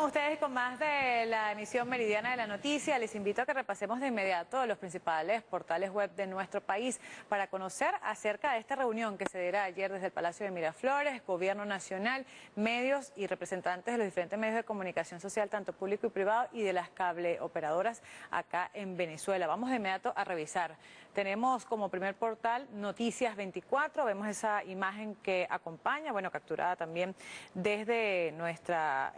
con ustedes con más de la emisión meridiana de la noticia. Les invito a que repasemos de inmediato los principales portales web de nuestro país para conocer acerca de esta reunión que se diera ayer desde el Palacio de Miraflores, Gobierno Nacional, medios y representantes de los diferentes medios de comunicación social, tanto público y privado, y de las cable operadoras acá en Venezuela. Vamos de inmediato a revisar. Tenemos como primer portal Noticias 24, vemos esa imagen que acompaña, bueno, capturada también desde nuestra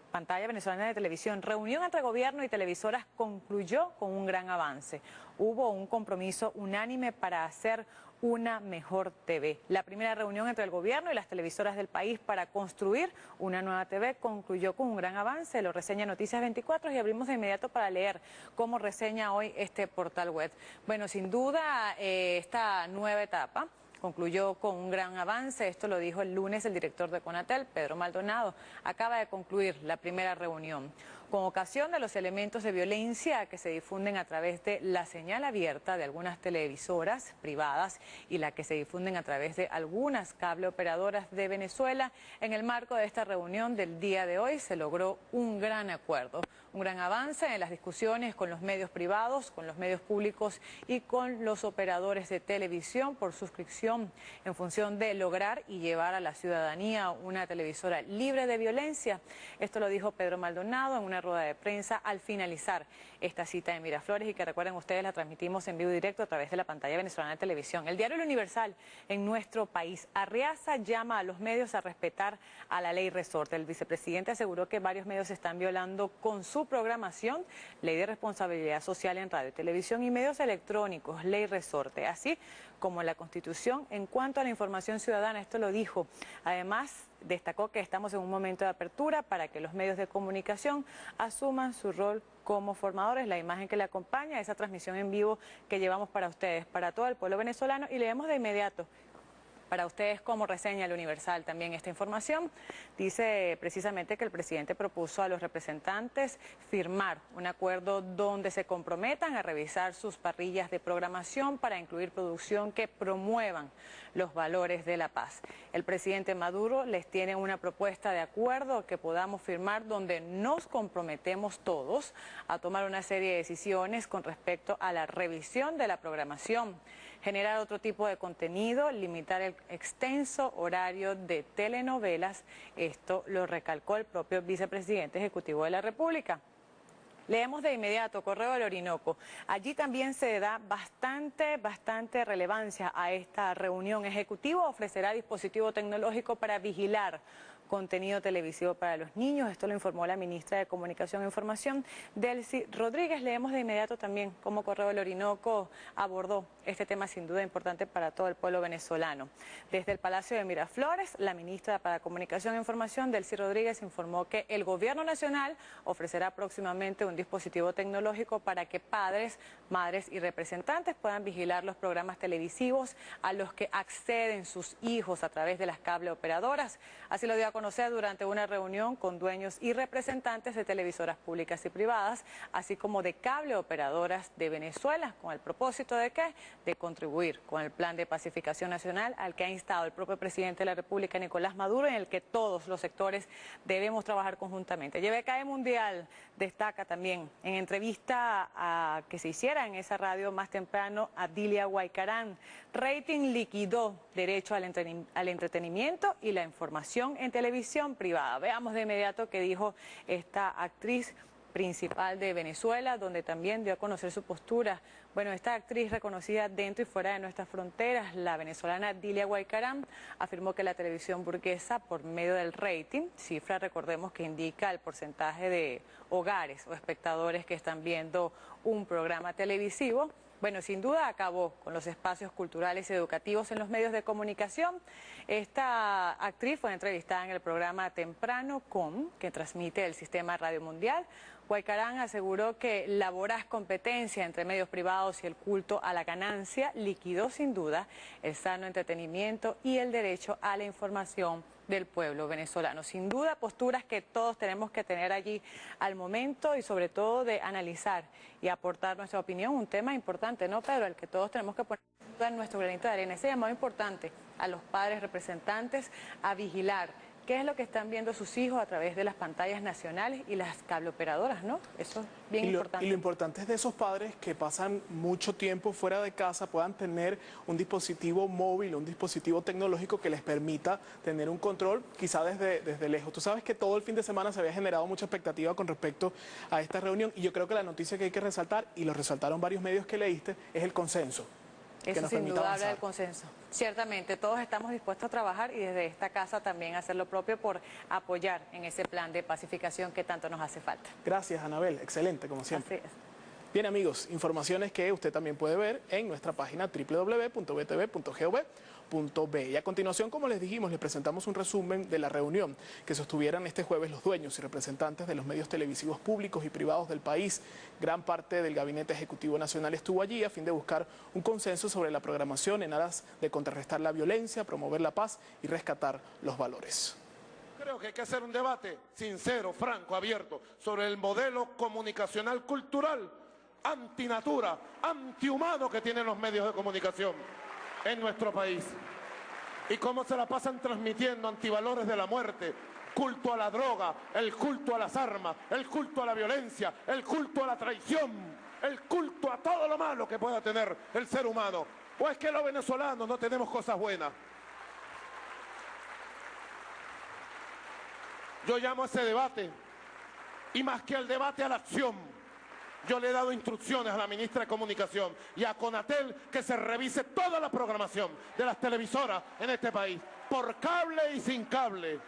pantalla venezolana de televisión. Reunión entre gobierno y televisoras concluyó con un gran avance. Hubo un compromiso unánime para hacer una mejor TV. La primera reunión entre el gobierno y las televisoras del país para construir una nueva TV concluyó con un gran avance. Lo reseña Noticias 24 y abrimos de inmediato para leer cómo reseña hoy este portal web. Bueno, sin duda esta nueva etapa concluyó con un gran avance. Esto lo dijo el lunes el director de Conatel, Pedro Maldonado. Acaba de concluir la primera reunión. Con ocasión de los elementos de violencia que se difunden a través de la señal abierta de algunas televisoras privadas y la que se difunden a través de algunas cable operadoras de Venezuela, en el marco de esta reunión del día de hoy se logró un gran acuerdo, un gran avance en las discusiones con los medios privados, con los medios públicos y con los operadores de televisión por suscripción en función de lograr y llevar a la ciudadanía una televisora libre de violencia. Esto lo dijo Pedro Maldonado en una rueda de prensa al finalizar esta cita en Miraflores, y que recuerden ustedes la transmitimos en vivo directo a través de la pantalla venezolana de televisión. El diario El Universal en nuestro país. Arriaza llama a los medios a respetar a la ley resorte. El vicepresidente aseguró que varios medios están violando con su programación ley de responsabilidad social en radio, televisión y medios electrónicos, ley resorte, así como la Constitución en cuanto a la información ciudadana. Esto lo dijo. Además, destacó que estamos en un momento de apertura para que los medios de comunicación asuman su rol como formadores. La imagen que le acompaña a esa transmisión en vivo que llevamos para ustedes, para todo el pueblo venezolano, y leemos de inmediato para ustedes cómo reseña el Universal también esta información. Dice precisamente que el presidente propuso a los representantes firmar un acuerdo donde se comprometan a revisar sus parrillas de programación para incluir producción que promuevan los valores de la paz. El presidente Maduro les tiene una propuesta de acuerdo que podamos firmar donde nos comprometemos todos a tomar una serie de decisiones con respecto a la revisión de la programación, generar otro tipo de contenido, limitar el extenso horario de telenovelas. Esto lo recalcó el propio vicepresidente ejecutivo de la República. Leemos de inmediato Correo del Orinoco. Allí también se da bastante relevancia a esta reunión. Ejecutivo ofrecerá dispositivo tecnológico para vigilar contenido televisivo para los niños. Esto lo informó la ministra de Comunicación e Información, Delcy Rodríguez. Leemos de inmediato también cómo Correo del Orinoco abordó este tema sin duda importante para todo el pueblo venezolano. Desde el Palacio de Miraflores, la ministra para Comunicación e Información, Delcy Rodríguez, informó que el Gobierno Nacional ofrecerá próximamente un dispositivo tecnológico para que padres, madres y representantes puedan vigilar los programas televisivos a los que acceden sus hijos a través de las cable operadoras. Así lo dio a conocer durante una reunión con dueños y representantes de televisoras públicas y privadas, así como de cable operadoras de Venezuela, con el propósito de ¿qué? De contribuir con el plan de pacificación nacional al que ha instado el propio presidente de la República, Nicolás Maduro, en el que todos los sectores debemos trabajar conjuntamente. YBKE Mundial destaca también en entrevista que se hiciera en esa radio más temprano a Dilia Guaycarán: rating liquidó derecho al entretenimiento y la información en televisión privada. Veamos de inmediato qué dijo esta actriz principal de Venezuela, donde también dio a conocer su postura. Bueno, esta actriz reconocida dentro y fuera de nuestras fronteras, la venezolana Dilia Guaycarán, afirmó que la televisión burguesa, por medio del rating, cifra recordemos que indica el porcentaje de hogares o espectadores que están viendo un programa televisivo, bueno, sin duda acabó con los espacios culturales y educativos en los medios de comunicación. Esta actriz fue entrevistada en el programa Temprano que transmite el Sistema Radio Mundial. Guaycarán aseguró que la voraz competencia entre medios privados y el culto a la ganancia liquidó sin duda el sano entretenimiento y el derecho a la información del pueblo venezolano. Sin duda, posturas que todos tenemos que tener allí al momento y sobre todo de analizar y aportar nuestra opinión. Un tema importante, ¿no, Pedro? El que todos tenemos que poner en nuestro granito de arena. Ese llamado importante a los padres representantes a vigilar qué es lo que están viendo sus hijos a través de las pantallas nacionales y las cableoperadoras, ¿no? Eso es bien importante. Y lo importante es de esos padres que pasan mucho tiempo fuera de casa puedan tener un dispositivo móvil, un dispositivo tecnológico que les permita tener un control quizá desde lejos. Tú sabes que todo el fin de semana se había generado mucha expectativa con respecto a esta reunión y yo creo que la noticia que hay que resaltar, y lo resaltaron varios medios que leíste, es el consenso. Eso sin duda habla del consenso. Ciertamente, todos estamos dispuestos a trabajar y desde esta casa también hacer lo propio por apoyar en ese plan de pacificación que tanto nos hace falta. Gracias, Anabel. Excelente, como siempre. Así es. Bien, amigos, informaciones que usted también puede ver en nuestra página www.btv.gov.be. Y a continuación, como les dijimos, les presentamos un resumen de la reunión que sostuvieron este jueves los dueños y representantes de los medios televisivos públicos y privados del país. Gran parte del Gabinete Ejecutivo Nacional estuvo allí a fin de buscar un consenso sobre la programación en aras de contrarrestar la violencia, promover la paz y rescatar los valores. Creo que hay que hacer un debate sincero, franco, abierto, sobre el modelo comunicacional cultural antinatura, antihumano que tienen los medios de comunicación en nuestro país. Y cómo se la pasan transmitiendo antivalores de la muerte, culto a la droga, el culto a las armas, el culto a la violencia, el culto a la traición, el culto a todo lo malo que pueda tener el ser humano. ¿O es que los venezolanos no tenemos cosas buenas? Yo llamo a ese debate, y más que al debate, a la acción. Yo le he dado instrucciones a la ministra de Comunicación y a Conatel que se revise toda la programación de las televisoras en este país, por cable y sin cable.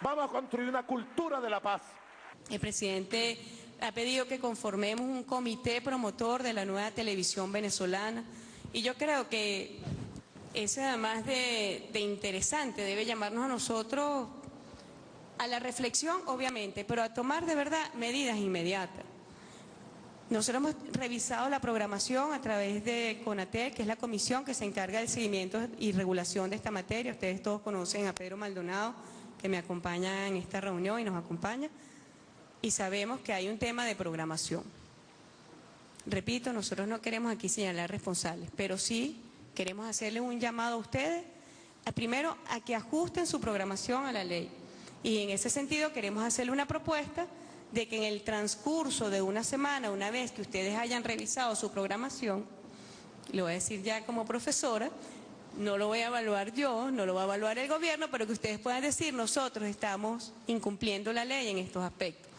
Vamos a construir una cultura de la paz. El presidente ha pedido que conformemos un comité promotor de la nueva televisión venezolana y yo creo que ese, además de interesante, debe llamarnos a nosotros a la reflexión, obviamente, pero a tomar de verdad medidas inmediatas. Nosotros hemos revisado la programación a través de CONATEL, que es la comisión que se encarga del seguimiento y regulación de esta materia. Ustedes todos conocen a Pedro Maldonado, que me acompaña en esta reunión y nos acompaña, y sabemos que hay un tema de programación. Repito, nosotros no queremos aquí señalar responsables, pero sí queremos hacerles un llamado a ustedes, primero a que ajusten su programación a la ley. Y en ese sentido queremos hacerle una propuesta de que en el transcurso de una semana, una vez que ustedes hayan revisado su programación, lo voy a decir ya como profesora, no lo voy a evaluar yo, no lo va a evaluar el gobierno, pero que ustedes puedan decir, nosotros estamos incumpliendo la ley en estos aspectos.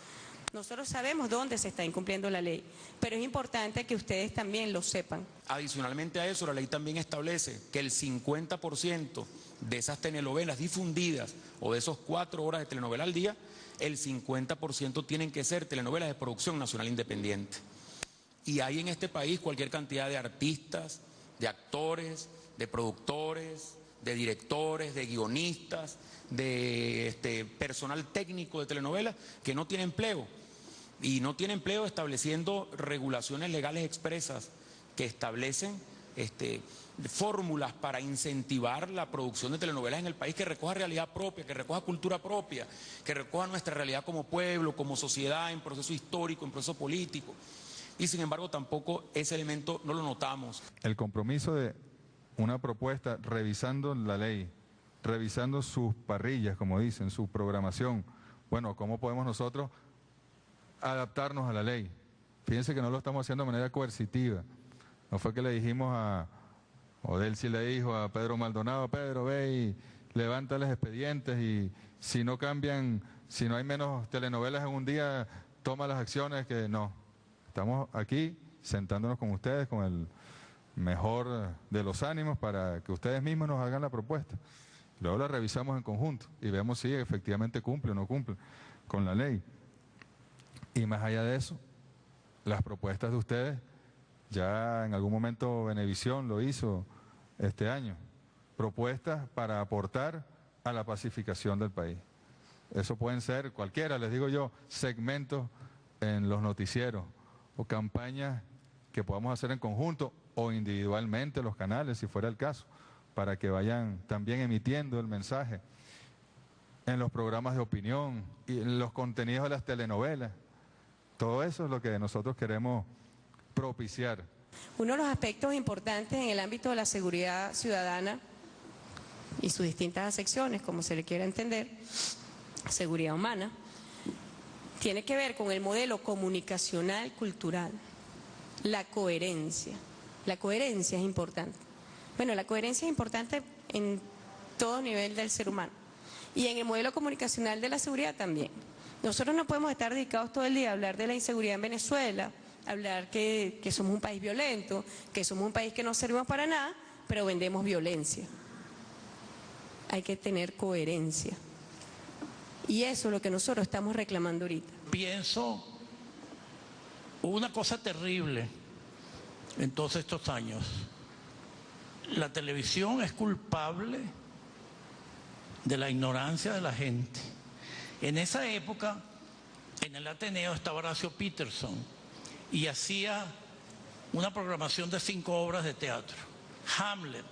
Nosotros sabemos dónde se está incumpliendo la ley, pero es importante que ustedes también lo sepan. Adicionalmente a eso, la ley también establece que el 50% de esas telenovelas difundidas o de esos 4 horas de telenovela al día, el 50% tienen que ser telenovelas de producción nacional independiente. Y hay en este país cualquier cantidad de artistas, de actores, de productores, de directores, de guionistas, de personal técnico de telenovelas que no tiene empleo. Y no tiene empleo estableciendo regulaciones legales expresas que establecen fórmulas para incentivar la producción de telenovelas en el país que recoja realidad propia, que recoja cultura propia, que recoja nuestra realidad como pueblo, como sociedad, en proceso histórico, en proceso político. Y sin embargo tampoco ese elemento no lo notamos. El compromiso de una propuesta revisando la ley, revisando sus parrillas, como dicen, su programación. Bueno, ¿cómo podemos nosotros adaptarnos a la ley? Fíjense que no lo estamos haciendo de manera coercitiva. No fue que le dijimos Odelsi le dijo a Pedro Maldonado, Pedro, ve y levanta los expedientes y si no cambian, si no hay menos telenovelas en un día, toma las acciones que no. Estamos aquí sentándonos con ustedes con el mejor de los ánimos para que ustedes mismos nos hagan la propuesta. Luego la revisamos en conjunto y vemos si efectivamente cumple o no cumple con la ley. Y más allá de eso, las propuestas de ustedes, ya en algún momento Venevisión lo hizo este año, propuestas para aportar a la pacificación del país. Eso pueden ser cualquiera, les digo yo, segmentos en los noticieros o campañas que podamos hacer en conjunto o individualmente los canales, si fuera el caso, para que vayan también emitiendo el mensaje en los programas de opinión y en los contenidos de las telenovelas. Todo eso es lo que nosotros queremos propiciar. Uno de los aspectos importantes en el ámbito de la seguridad ciudadana y sus distintas secciones, como se le quiera entender, seguridad humana, tiene que ver con el modelo comunicacional cultural, la coherencia. La coherencia es importante. Bueno, la coherencia es importante en todo nivel del ser humano y en el modelo comunicacional de la seguridad también. Nosotros no podemos estar dedicados todo el día a hablar de la inseguridad en Venezuela, hablar que somos un país violento, que somos un país que no servimos para nada, pero vendemos violencia. Hay que tener coherencia. Y eso es lo que nosotros estamos reclamando ahorita. Pienso una cosa terrible en todos estos años. La televisión es culpable de la ignorancia de la gente. En esa época, en el Ateneo estaba Horacio Peterson y hacía una programación de 5 obras de teatro. Hamlet,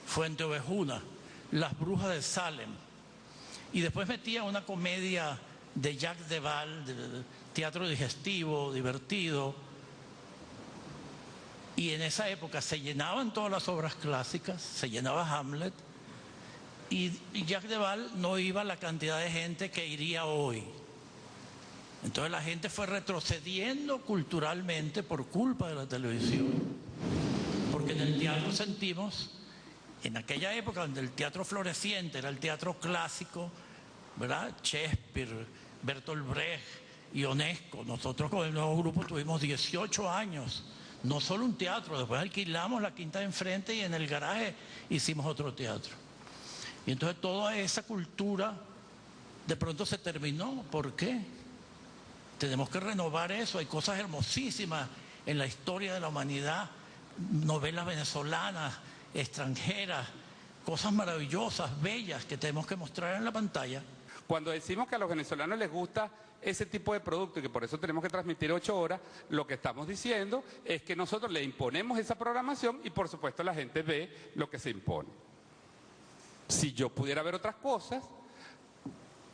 Fuente Ovejuna, Las Brujas de Salem. Y después metía una comedia de Jacques Deval, de teatro digestivo, divertido. Y en esa época se llenaban todas las obras clásicas, se llenaba Hamlet, y Jacques Deval no iba la cantidad de gente que iría hoy. Entonces la gente fue retrocediendo culturalmente por culpa de la televisión. Porque en el teatro sentimos, en aquella época donde el teatro floreciente era el teatro clásico, ¿verdad? Shakespeare, Bertolt Brecht, Ionesco. Nosotros con el nuevo grupo tuvimos 18 años, no solo un teatro, después alquilamos la quinta de enfrente y en el garaje hicimos otro teatro. Y entonces toda esa cultura de pronto se terminó. ¿Por qué? Tenemos que renovar eso. Hay cosas hermosísimas en la historia de la humanidad, novelas venezolanas, extranjeras, cosas maravillosas, bellas, que tenemos que mostrar en la pantalla. Cuando decimos que a los venezolanos les gusta ese tipo de producto y que por eso tenemos que transmitir 8 horas, lo que estamos diciendo es que nosotros le imponemos esa programación y por supuesto la gente ve lo que se impone. Si yo pudiera ver otras cosas,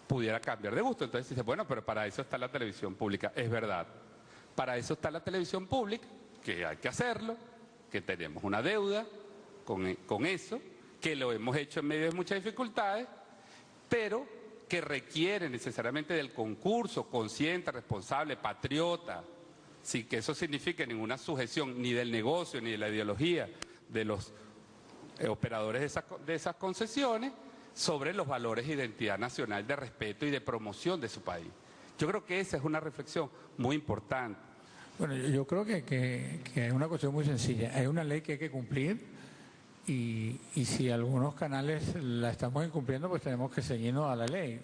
pudiera cambiar de gusto. Entonces dice, bueno, pero para eso está la televisión pública. Es verdad, para eso está la televisión pública, que hay que hacerlo, que tenemos una deuda con eso, que lo hemos hecho en medio de muchas dificultades, pero que requiere necesariamente del concurso consciente, responsable, patriota, sin que eso signifique ninguna sujeción ni del negocio ni de la ideología de los operadores de esas concesiones sobre los valores de identidad nacional, de respeto y de promoción de su país. Yo creo que esa es una reflexión muy importante. Bueno, yo creo que es una cuestión muy sencilla. Hay una ley que hay que cumplir y si algunos canales la estamos incumpliendo, pues tenemos que ceñirnos a la ley.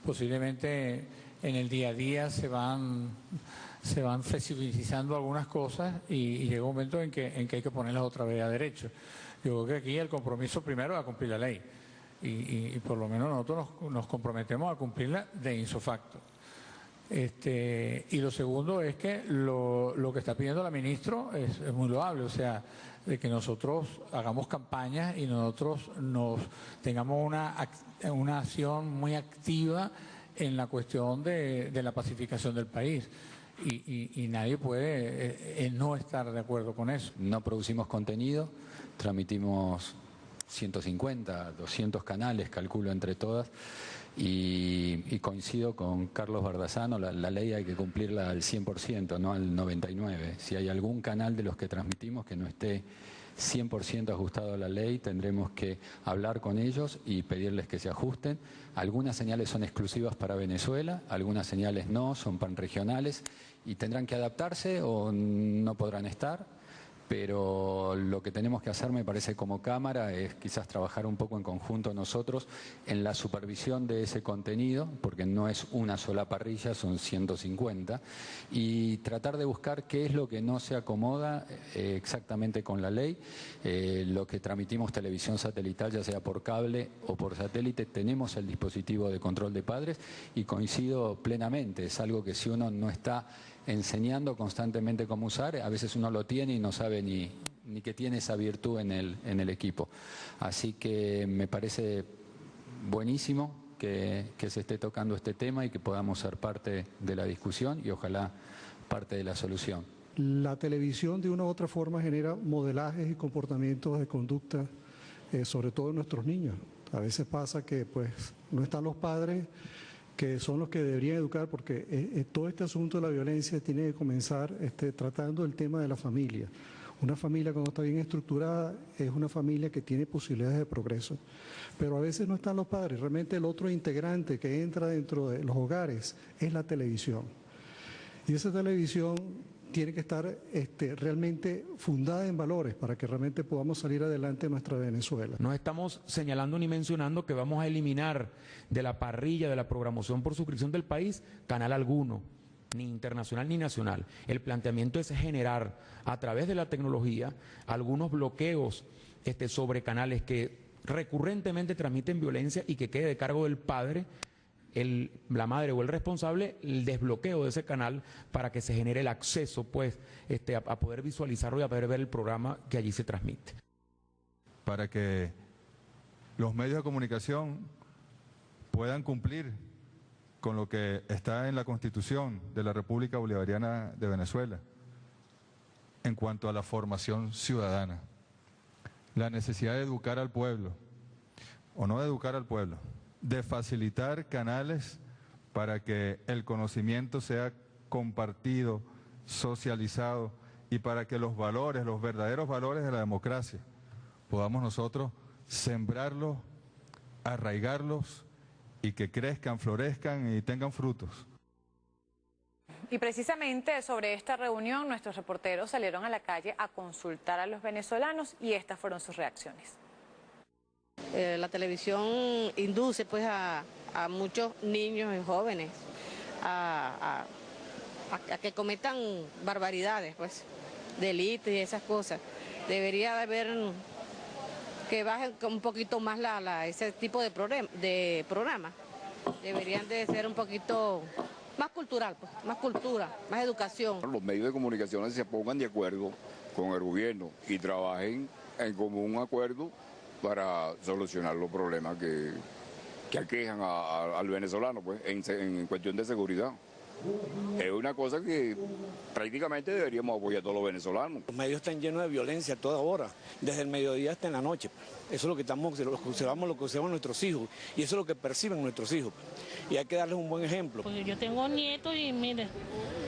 Posiblemente en el día a día se van flexibilizando algunas cosas y llega un momento en que hay que ponerlas otra vez a derecho. Yo creo que aquí el compromiso primero es a cumplir la ley y por lo menos nosotros nos comprometemos a cumplirla de ipso facto. Y lo segundo es que lo que está pidiendo la ministra es muy loable, o sea, de que nosotros hagamos campañas y nosotros tengamos una acción muy activa en la cuestión de la pacificación del país. Y nadie puede no estar de acuerdo con eso. No producimos contenido, transmitimos 150, 200 canales, calculo entre todas, y coincido con Carlos Bardazano, la ley hay que cumplirla al 100%, no al 99%. Si hay algún canal de los que transmitimos que no esté 100% ajustado a la ley, tendremos que hablar con ellos y pedirles que se ajusten. Algunas señales son exclusivas para Venezuela, algunas señales no, son panregionales y tendrán que adaptarse o no podrán estar. Pero lo que tenemos que hacer, me parece, como Cámara, es quizás trabajar un poco en conjunto nosotros en la supervisión de ese contenido, porque no es una sola parrilla, son 150, y tratar de buscar qué es lo que no se acomoda exactamente con la ley. Lo que transmitimos televisión satelital, ya sea por cable o por satélite, tenemos el dispositivo de control de padres y coincido plenamente, es algo que si uno no está enseñando constantemente cómo usar, a veces uno lo tiene y no sabe ni que tiene esa virtud en el equipo. Así que me parece buenísimo que se esté tocando este tema y que podamos ser parte de la discusión y ojalá parte de la solución. La televisión de una u otra forma genera modelajes y comportamientos de conducta, sobre todo en nuestros niños. A veces pasa que pues no están los padres que son los que deberían educar, porque todo este asunto de la violencia tiene que comenzar tratando el tema de la familia. Una familia cuando está bien estructurada es una familia que tiene posibilidades de progreso, pero a veces no están los padres. Realmente el otro integrante que entra dentro de los hogares es la televisión. Y esa televisión tiene que estar realmente fundada en valores para que realmente podamos salir adelante en nuestra Venezuela. No estamos señalando ni mencionando que vamos a eliminar de la parrilla de la programación por suscripción del país canal alguno, ni internacional ni nacional. El planteamiento es generar a través de la tecnología algunos bloqueos sobre canales que recurrentemente transmiten violencia y que quede de cargo del padre, la madre o el responsable, el desbloqueo de ese canal para que se genere el acceso pues, a poder visualizarlo y a poder ver el programa que allí se transmite. Para que los medios de comunicación puedan cumplir con lo que está en la Constitución de la República Bolivariana de Venezuela en cuanto a la formación ciudadana, la necesidad de educar al pueblo, o no de educar al pueblo, de facilitar canales para que el conocimiento sea compartido, socializado y para que los valores, los verdaderos valores de la democracia, podamos nosotros sembrarlos, arraigarlos y que crezcan, florezcan y tengan frutos. Y precisamente sobre esta reunión nuestros reporteros salieron a la calle a consultar a los venezolanos y estas fueron sus reacciones. La televisión induce pues a muchos niños y jóvenes a que cometan barbaridades, pues, delitos y esas cosas. Debería de haber que bajen un poquito más ese tipo de programa. Deberían de ser un poquito más cultural, pues, más cultura, más educación. Los medios de comunicación se pongan de acuerdo con el gobierno y trabajen en común acuerdo para solucionar los problemas que aquejan al venezolano pues, en cuestión de seguridad. Es una cosa que prácticamente deberíamos apoyar a todos los venezolanos. Los medios están llenos de violencia a toda hora, desde el mediodía hasta en la noche. Eso es lo que lo que observamos nuestros hijos y eso es lo que perciben nuestros hijos. Y hay que darles un buen ejemplo. Porque yo tengo nietos y mire,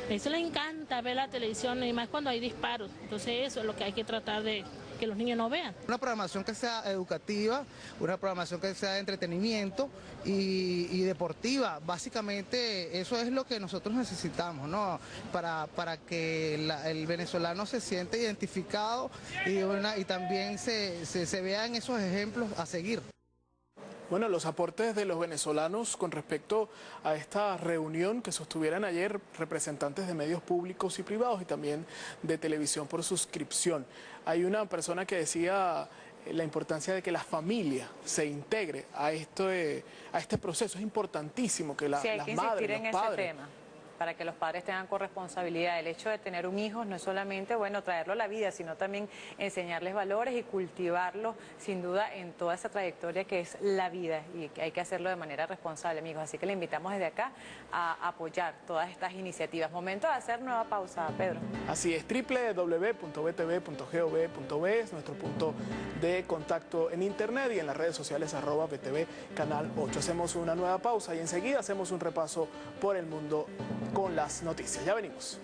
a eso les encanta ver la televisión y más cuando hay disparos. Entonces eso es lo que hay que tratar de que los niños no vean. Una programación que sea educativa, una programación que sea de entretenimiento y deportiva. Básicamente eso es lo que nosotros necesitamos, ¿no? Para que el venezolano se sienta identificado y también se vean esos ejemplos a seguir. Bueno, los aportes de los venezolanos con respecto a esta reunión que sostuvieran ayer representantes de medios públicos y privados y también de televisión por suscripción. Hay una persona que decía la importancia de que la familia se integre a este proceso. Es importantísimo que las madres, los padres... para que los padres tengan corresponsabilidad. El hecho de tener un hijo no es solamente, bueno, traerlo a la vida, sino también enseñarles valores y cultivarlos, sin duda, en toda esa trayectoria que es la vida y que hay que hacerlo de manera responsable, amigos. Así que le invitamos desde acá a apoyar todas estas iniciativas. Momento de hacer nueva pausa, Pedro. Así es, www.btv.gov.be es nuestro punto de contacto en internet y en las redes sociales @BTV Canal 8. Hacemos una nueva pausa y enseguida hacemos un repaso por el mundo con las noticias. Ya venimos.